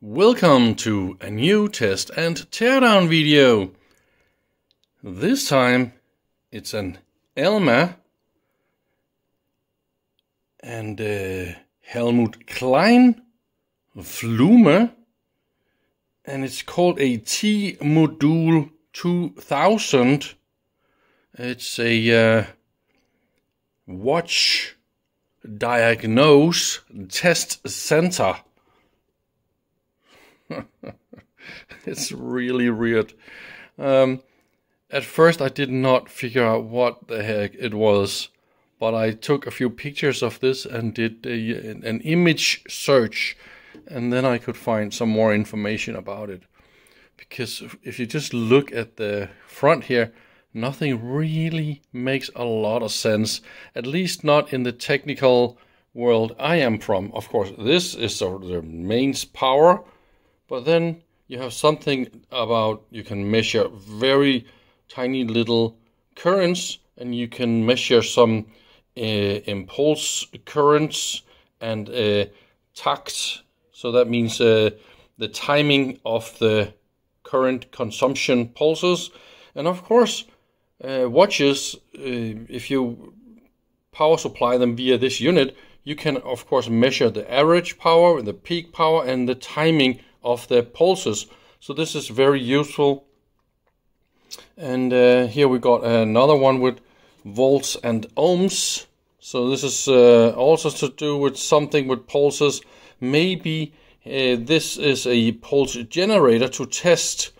Welcome to a new test and teardown video. This time it's an Elma and Helmut Klein FLUME, and it's called a Timodul 2000. It's a Uhren Diagnose Center Center. It's really weird. At first I did not figure out what the heck it was, but I took a few pictures of this and did an image search, and then I could find some more information about it. Because if you just look at the front here, nothing really makes a lot of sense, at least not in the technical world I am from. Of course, this is the mains power, but then you have something about you can measure very tiny little currents, and you can measure some impulse currents and takt. So that means the timing of the current consumption pulses. And of course, watches, if you power supply them via this unit, you can of course measure the average power, the peak power, and the timing of the pulses. So this is very useful. And here we got another one with volts and ohms. So this is also to do with something with pulses. Maybe this is a pulse generator to test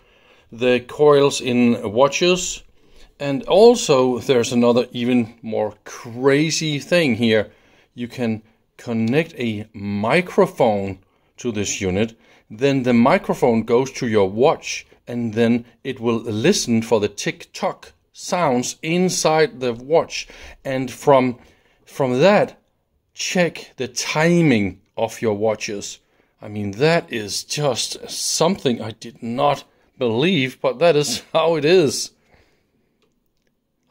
the coils in watches. And also there's another even more crazy thing here. You can connect a microphone to this unit. Then the microphone goes to your watch, and then it will listen for the tick-tock sounds inside the watch, and from that check the timing of your watches. I mean, that is just something I did not believe, but that is how it is.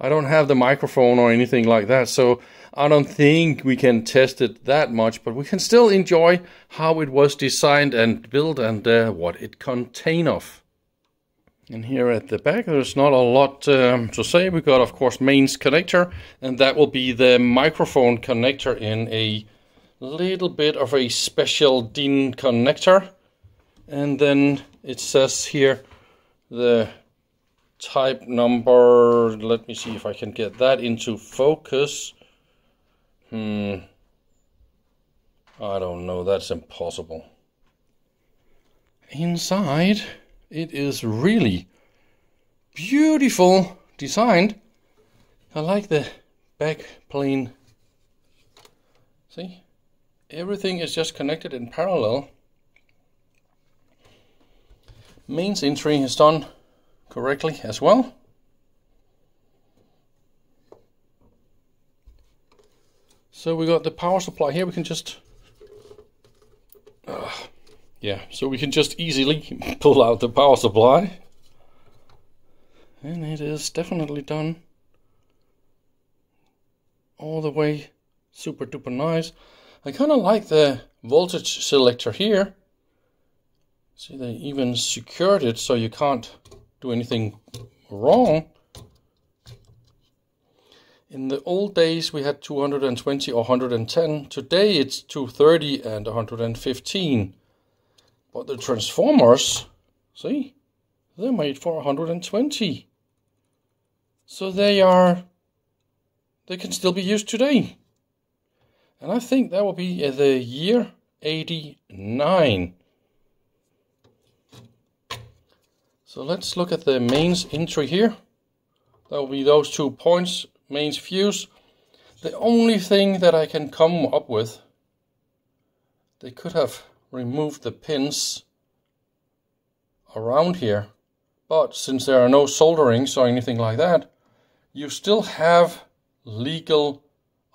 I don't have the microphone or anything like that, so I don't think we can test it that much, but we can still enjoy how it was designed and built and what it contains of. And here at the back, there's not a lot to say. We got, of course, mains connector, and that will be the microphone connector in a little bit of a special DIN connector. And then it says here the type number. Let me see if I can get that into focus. I don't know, that's impossible. Inside, it is really beautiful designed. I like the back plane. See? Everything is just connected in parallel. Mains entry is done correctly as well. So we got the power supply here. We can just, so we can just easily pull out the power supply. And it is definitely done all the way super duper nice. I kind of like the voltage selector here. See, they even secured it so you can't do anything wrong. In the old days we had 220 or 110. Today it's 230 and 115. But the transformers, see, they're made for 120. So they can still be used today. And I think that will be the year 89. So let's look at the mains entry here. That will be those 2 points. Mains fuse. The only thing that I can come up with, they could have removed the pins around here, but since there are no solderings or anything like that, you still have legal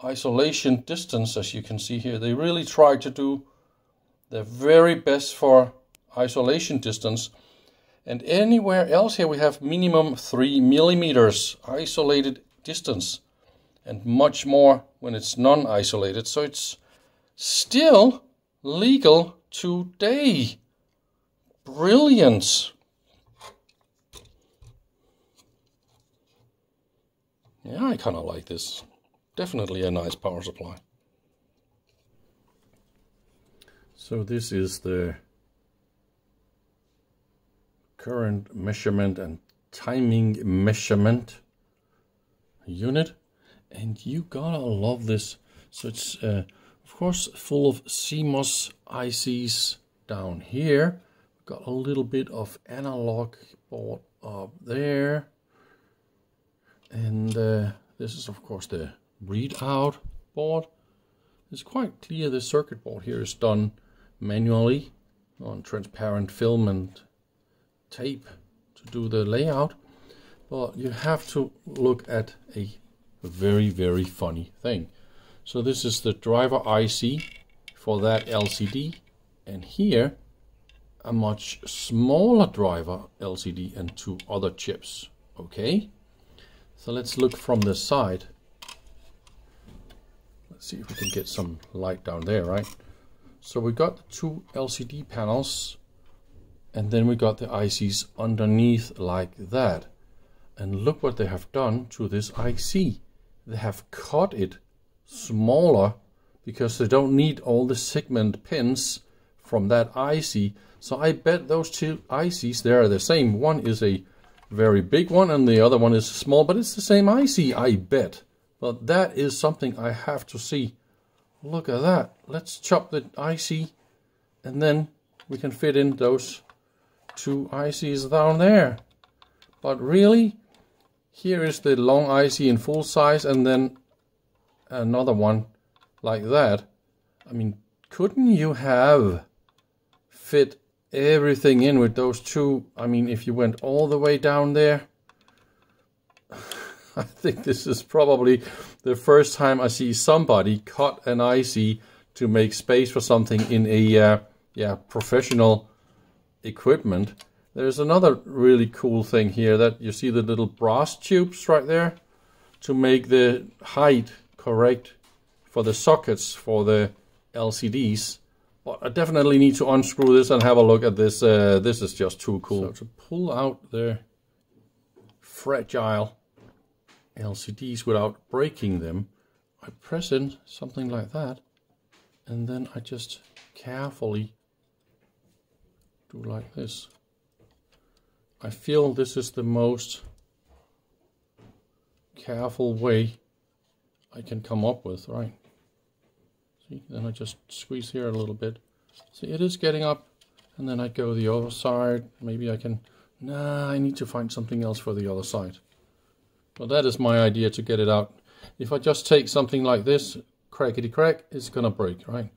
isolation distance. As you can see here, they really try to do their very best for isolation distance. And anywhere else here we have minimum 3 millimeters isolated distance, and much more when it's non-isolated. So it's still legal today. brilliant. Yeah, I kind of like this. Definitely a nice power supply. So this is the current measurement and timing measurement unit, and you gotta love this. So it's of course full of CMOS ICs down here. Got a little bit of analog board up there, and this is of course the readout board. It's quite clear the circuit board here is done manually on transparent film and tape to do the layout, but you have to look at a very, very funny thing. So this is the driver IC for that LCD, and here a much smaller driver LCD and two other chips. Okay, so let's look from the side. Let's see if we can get some light down there, right? So we got the two LCD panels, and then we got the ICs underneath like that. And look what they have done to this IC. They have cut it smaller because they don't need all the segment pins from that IC. So I bet those two ICs, they are the same. One is a very big one and the other one is small, but it's the same IC, I bet. But that is something I have to see. Look at that. Let's chop the IC, and then we can fit in those two ICs down there. But really, here is the long IC in full size, and then another one like that. I mean, couldn't you have fit everything in with those two? I mean, if you went all the way down there. I think this is probably the first time I see somebody cut an IC to make space for something in a professional equipment. There's another really cool thing here, that you see the little brass tubes right there to make the height correct for the sockets for the LCDs. But I definitely need to unscrew this and have a look at this. This is just too cool. So to pull out the fragile LCDs without breaking them, I press in something like that, and then I just carefully do like this. I feel this is the most careful way I can come up with, right? See, then I just squeeze here a little bit. See, it is getting up, and then I go the other side. Maybe I can, I need to find something else for the other side. Well, that is my idea to get it out. If I just take something like this, crackety crack, it's gonna break, right?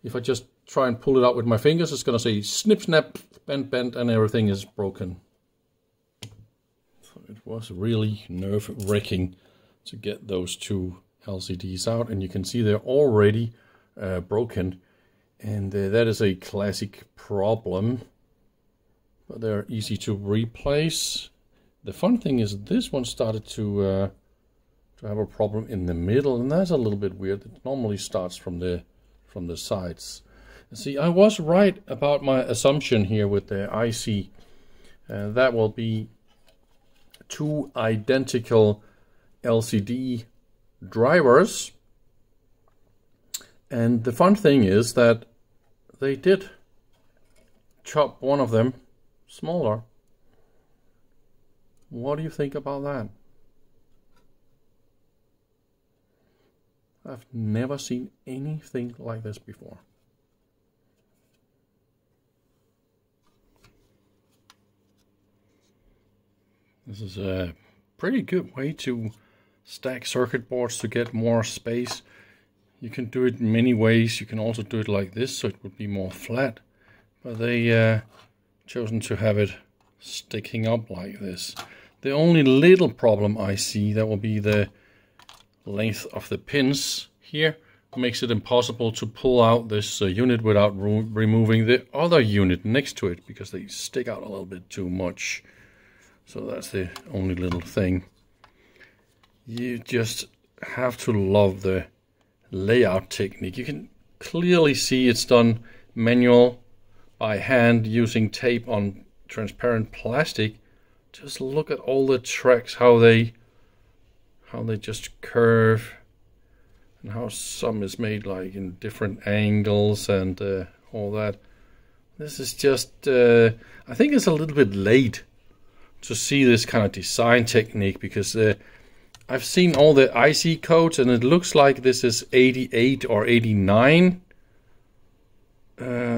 If I just try and pull it out with my fingers, it's gonna say snip, snap, bend, bend, and everything is broken. So it was really nerve-wracking to get those two LCDs out, and you can see they're already broken, and that is a classic problem, but they're easy to replace. The fun thing is this one started to have a problem in the middle, and that's a little bit weird. It normally starts from the sides. See, I was right about my assumption here with the IC. That will be two identical LCD drivers. And the fun thing is that they did chop one of them smaller. What do you think about that? I've never seen anything like this before. This is a pretty good way to stack circuit boards to get more space. You can do it in many ways. You can also do it like this, so it would be more flat. But they chosen to have it sticking up like this. The only little problem I see, that will be the length of the pins here. Makes it impossible to pull out this unit without removing the other unit next to it, because they stick out a little bit too much. So that's the only little thing. You just have to love the layout technique. You can clearly see it's done manual, by hand using tape on transparent plastic. Just look at all the tracks, how they just curve, and how some is made like in different angles and all that. This is just, I think it's a little bit late to see this kind of design technique, because I've seen all the IC codes and it looks like this is 88 or 89.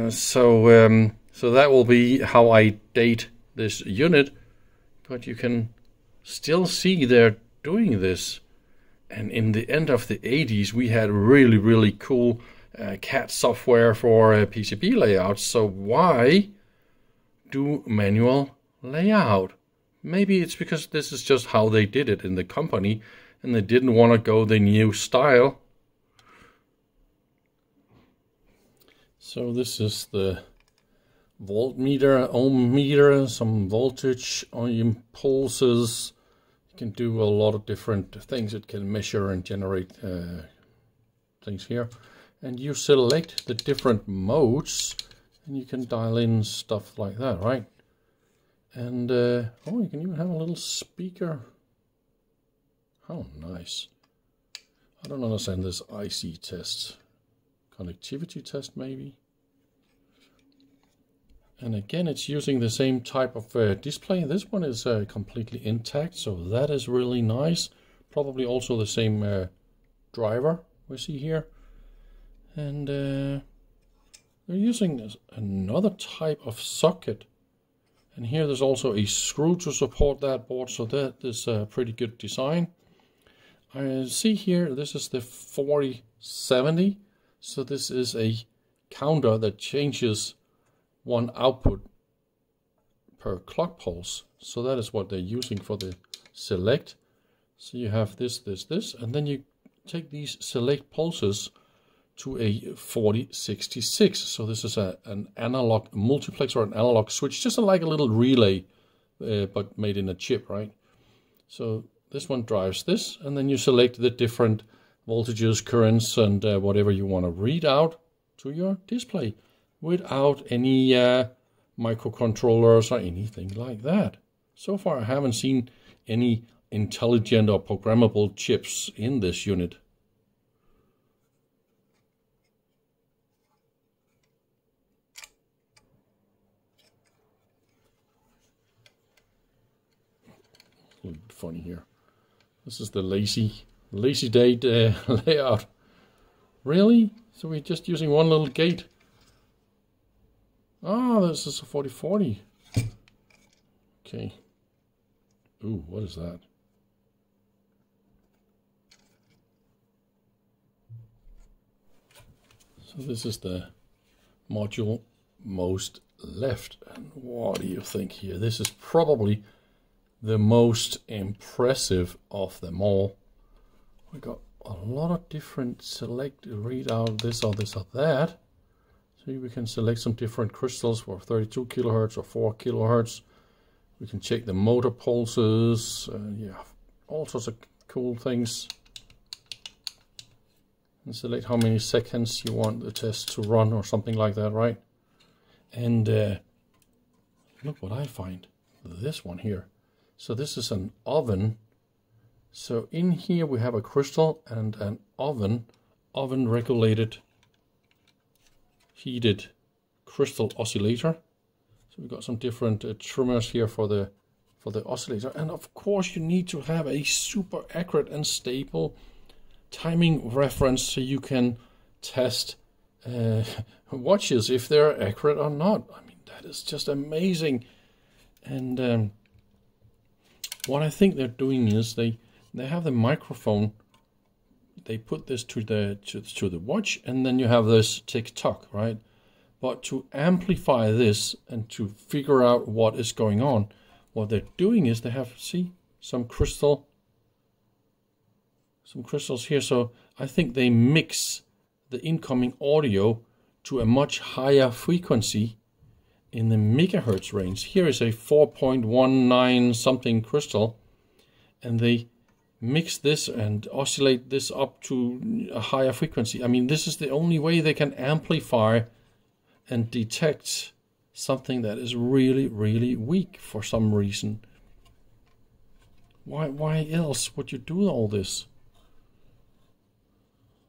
So that will be how I date this unit. But you can still see they're doing this. And in the end of the 80s, we had really, really cool CAD software for PCB layouts. So why do manual layout? Maybe it's because this is just how they did it in the company, and they didn't want to go the new style. So this is the voltmeter, ohm meter, some voltage impulses. You can do a lot of different things. It can measure and generate things here. And you select the different modes, and you can dial in stuff like that, right? And, oh, you can even have a little speaker. How nice. I don't understand this IC test. Connectivity test, maybe? And again, it's using the same type of display. This one is completely intact, so that is really nice. Probably also the same driver we see here. And they're using another type of socket. And here there's also a screw to support that board, so that is a pretty good design. I see here, this is the 4070. So this is a counter that changes one output per clock pulse. So that is what they're using for the select. So you have this, and then you take these select pulses to a 4066. So this is an analog multiplex or an analog switch, just like a little relay, but made in a chip, right? So this one drives this, and then you select the different voltages, currents, and whatever you want to read out to your display without any microcontrollers or anything like that. So far I haven't seen any intelligent or programmable chips in this unit. A little bit funny here. This is the lazy date layout. Really? So we're just using one little gate. Oh, this is a 4040. Okay. Ooh, what is that? So this is the module most left. And what do you think here? This is probably the most impressive of them all. We got a lot of different select, read out this or that. So we can select some different crystals for 32 kilohertz or 4 kilohertz. We can check the motor pulses, yeah, all sorts of cool things. And select how many seconds you want the test to run or something like that, right? And look what I find, this one here. So this is an oven. So in here we have a crystal and an oven regulated heated crystal oscillator. So we've got some different trimmers here for the oscillator. And of course you need to have a super accurate and stable timing reference so you can test watches if they're accurate or not. I mean, that is just amazing. And what I think they're doing is they have the microphone. They put this to the watch, and then you have this tick-tock, right? But to amplify this and to figure out what is going on, what they're doing is they have, see, some crystals here. So I think they mix the incoming audio to a much higher frequency in the megahertz range. Here is a 4.19 something crystal, and they mix this and oscillate this up to a higher frequency. I mean, this is the only way they can amplify and detect something that is really, really weak for some reason. Why else would you do all this?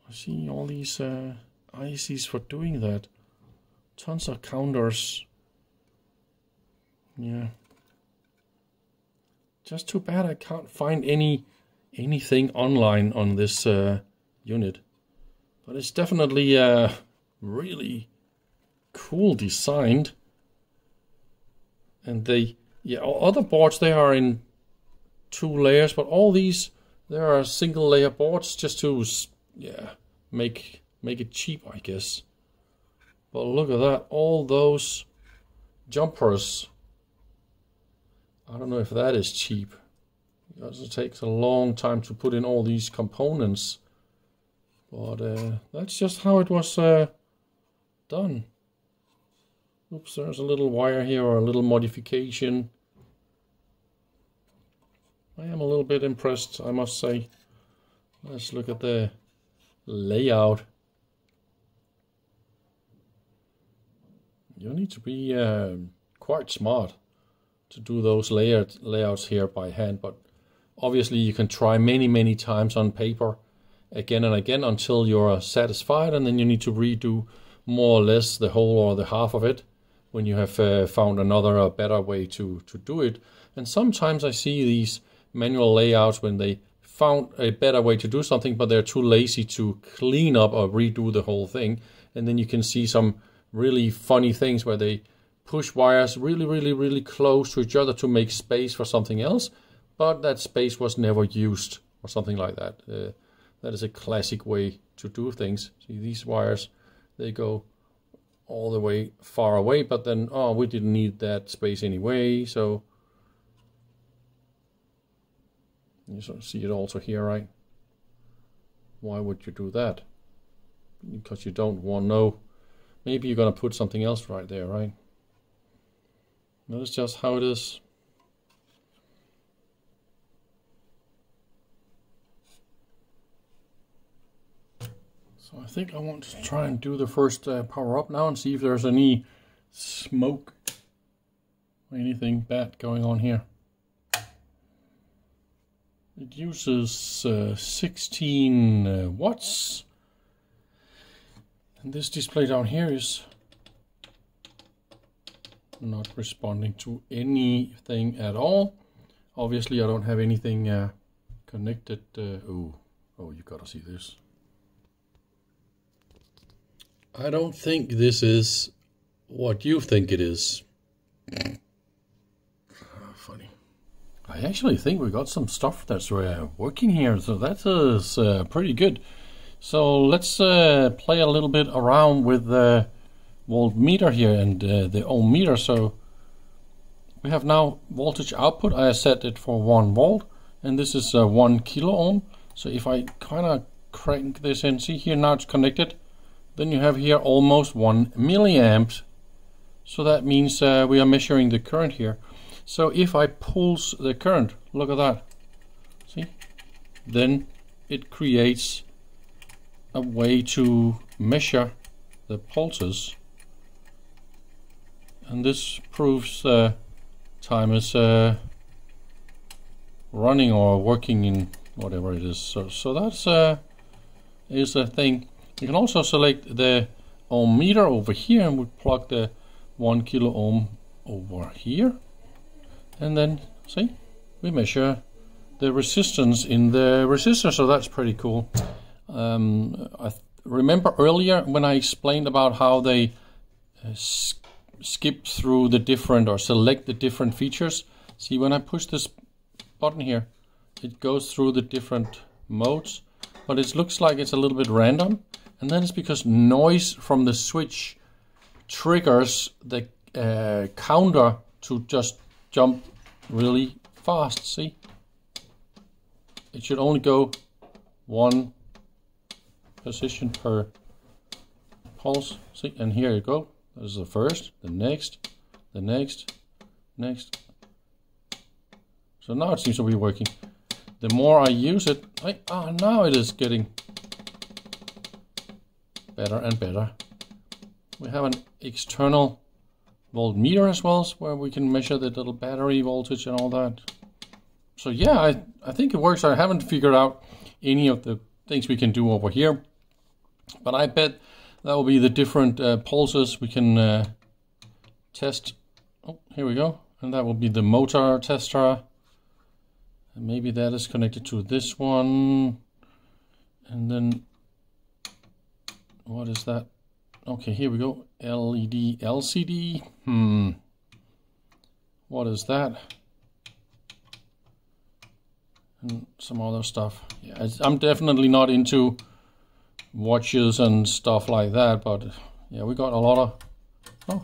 I see all these ICs for doing that. Tons of counters. Yeah. Just too bad I can't find anything online on this unit. But it's definitely really cool designed. And other boards, they are in 2 layers, but all these, there are single layer boards just to make it cheap, I guess. But look at that, all those jumpers. I don't know if that is cheap, because it takes a long time to put in all these components. But that's just how it was done. Oops, there's a little wire here, or a little modification. I am a little bit impressed, I must say. Let's look at the layout. You need to be quite smart to do those layouts here by hand, but obviously you can try many times on paper again and again until you're satisfied, and then you need to redo more or less the whole or the half of it when you have found another better way to do it. And sometimes I see these manual layouts when they found a better way to do something, but they're too lazy to clean up or redo the whole thing. And then you can see some really funny things where they push wires really close to each other to make space for something else, but that space was never used or something like that. That is a classic way to do things. See, these wires, they go all the way far away, but then, oh, we didn't need that space anyway, so you sort of see it also here, right? Why would you do that? Because you don't want to know. Maybe you're going to put something else right there, right? That's just how it is. So I think I want to try and do the first power up now and see if there's any smoke or anything bad going on here. It uses 16 watts. And this display down here is not responding to anything at all. Obviously I don't have anything connected. Oh, you gotta see this. I don't think this is what you think it is. Funny. I actually think we got some stuff that's working here, so that is pretty good. So let's play a little bit around with the voltmeter here and the ohm meter. So we have now voltage output. I set it for 1 volt, and this is 1 kilo ohm. So if I kind of crank this in, see here, now it's connected. Then you have here almost 1 milliamp. So that means we are measuring the current here. So if I pulse the current, look at that. See? Then it creates a way to measure the pulses. And this proves time is running or working in whatever it is. So that's is a thing. You can also select the ohm meter over here, and we plug the 1 kilo ohm over here, and then see, we measure the resistance in the resistor. So that's pretty cool. I remember earlier when I explained about how they skip through the different or select the different features. See, when I push this button here, it goes through the different modes, but it looks like it's a little bit random. And that is because noise from the switch triggers the counter to just jump really fast. See? It should only go 1 position per pulse. See? And here you go. This is the first, the next, the next, next. So now it seems to be working. The more I use it, now it is getting better and better. We have an external voltmeter as well, where we can measure the little battery voltage and all that. So yeah, I think it works. I haven't figured out any of the things we can do over here, but I bet that will be the different pulses we can test. Oh, here we go. And that will be the motor tester. And maybe that is connected to this one. And then, what is that? Okay, here we go. LED, LCD. What is that? And some other stuff. Yeah, I'm definitely not into watches and stuff like that, but yeah, we got a lot of... Oh.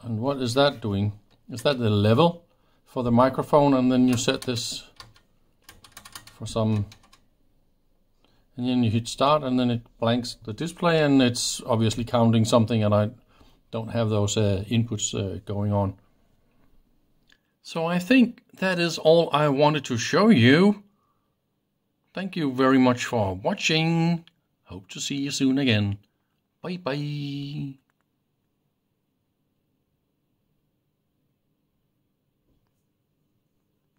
And what is that doing? Is that the level for the microphone? And then you set this for some... And then you hit start and then it blanks the display, and it's obviously counting something, and I don't have those inputs going on. So I think that is all I wanted to show you. Thank you very much for watching. Hope to see you soon again. Bye bye.